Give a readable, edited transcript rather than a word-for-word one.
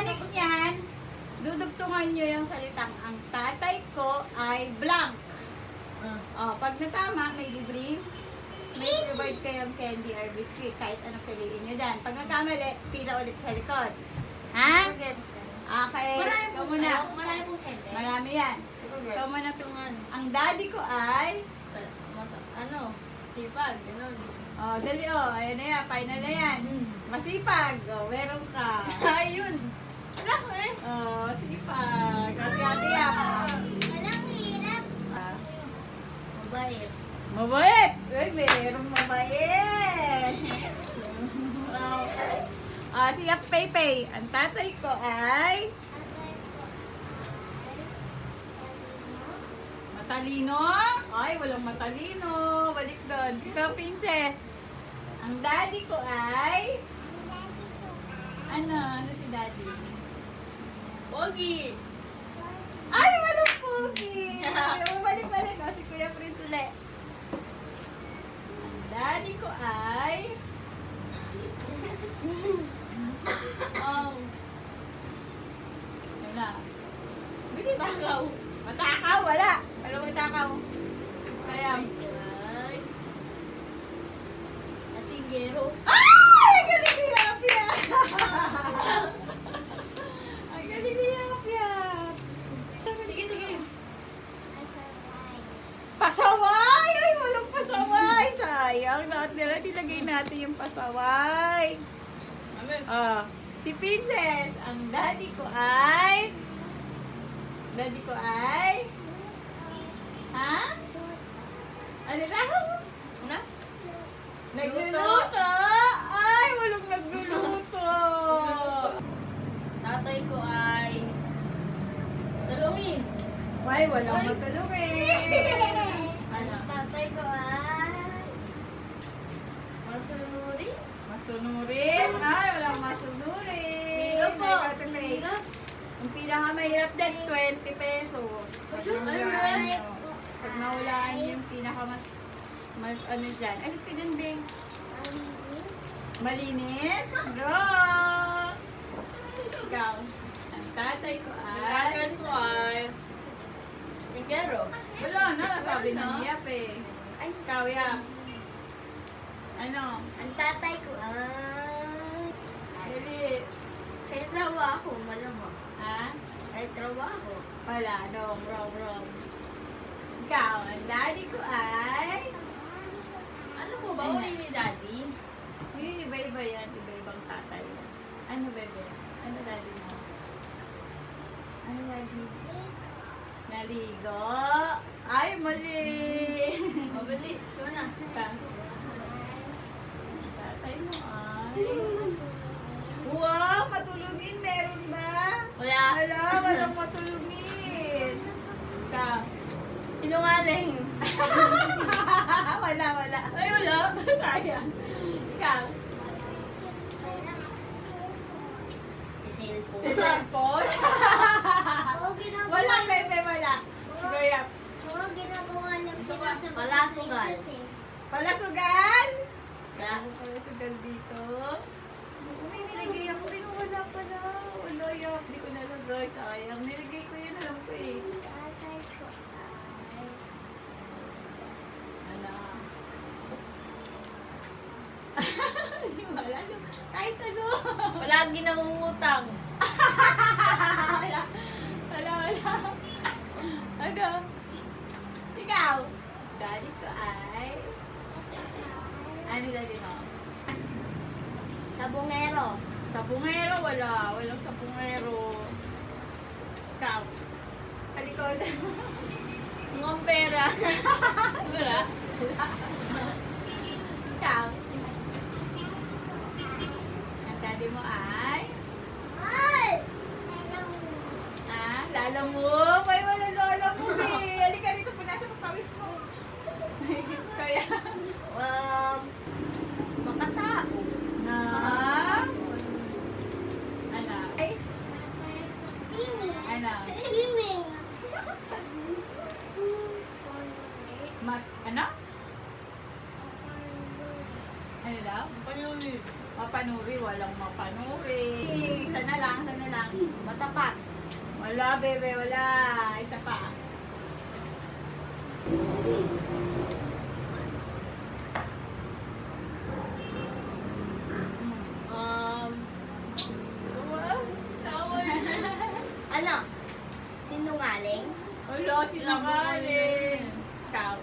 mechanics niyan, dudugtungan nyo yung salitang ang tatay ko ay blank. Pag natama, may libre. May provide kayong candy or biscuit. Kahit anong piliin nyo dyan. Pag nagkamali, pila ulit sa likod. Ha? Okay. Ikaw muna. Marami pong sentence. Marami yan. Ikaw muna. Ang daddy ko ay... Sipag, gano'n. Dali ayan na yan. Final na yan. Masipag. Meron ka. Ayun. Wala ko eh. Sipag. Ate yan. Walang hirap. Mabait. Mabait. Uy, merong mabait. Si Pepe. Ang tatay ko ay... Matalino? Ay, walang matalino. Balik doon. Ikaw, princess. Ang daddy ko ay... Ano si daddy? Pogi. Ay, walang pogi. Balik-balik. Si Kuya Prince ulit. Ang daddy ko ay... Wala. Bilis. Takaw. Matakaw, wala. Walang matakaw. Kaya... Asinggero. Ay! Ang galing ni Yapia! Ang galing ni Yapia! Sige, sige. Pasaway! Ay, walang pasaway! Sayang, lahat nila nilagay natin yung pasaway. Si Princess, ang daddy ko ay... Ha? Ano na? Ano? Nagluluto! Ay, walang nagluluto! Tatay ko ay... Talungin. Ay, walang magtulungin! Ano? Tatay ko ay... Masunurin. Masunurin? Ay, walang masunurin! Zero po. Ang pinakamahirap dyan, 20 pesos. Pag nawalaan yung ano dyan. Alis ka dyan, Bing. Malinis? Draw! Ikaw. Ang tatay ko ay... Tatay ko ay... Tingkero. Wala na, nasabi na ni Yap eh. Ay, ikaw, Yap. Ano? Ang tatay ko ay... Dali. May trabaho, malamang. Ha? May trabaho. Wala, no, wrong. Ikaw, ang daddy ko ay... Ano po ba uli ni Daddy? Hindi, iba-iba yan. Iba-ibang tatay. Ano, bebe? Ano daddy mo? Ano daddy? Naligo? Ay, mali! Mabali. Ito na. Tatay mo ay... Wow, matulungin. Meron ba? Wala. Hala, walang matulungin. Ikaw. Sinungaling. Wala. Ay, wala. Sayang. Ikaw. Si cellphone. Sa cellphone? Wala, Pepe, wala. Kuya. Palasugan. Palasugan? Kaya, Palasugan dito. May nilagay ako, pero wala pala. Wala, Yap. Hindi ko nalagay. Sayang. Nilagay ko yun. Alam ko eh. Ano? Hindi wala. Kahit ano. palagi nangungutang. Wala. Ano? Ikaw? Daddy ko ay... Ano daddy mo? Sabongero. Sapungero, wala. Walang sapungero. Ikaw? Talikod. Mga pera. Wala. Ikaw? Ang daddy mo ay... Lala mo? May wala lola mo eh. Halika rito, punasan mo pawis mo. Kaya... Makatao. Na... Ano? Ay? Ano? Ano? Ano daw? Panuli. Mapanuri, walang mapanuri. Sana lang. Matapat. Wala, bebe, wala. Isa pa. Tawa na. Ano? Sinungaling? Wala, sinangaling. Ikaw.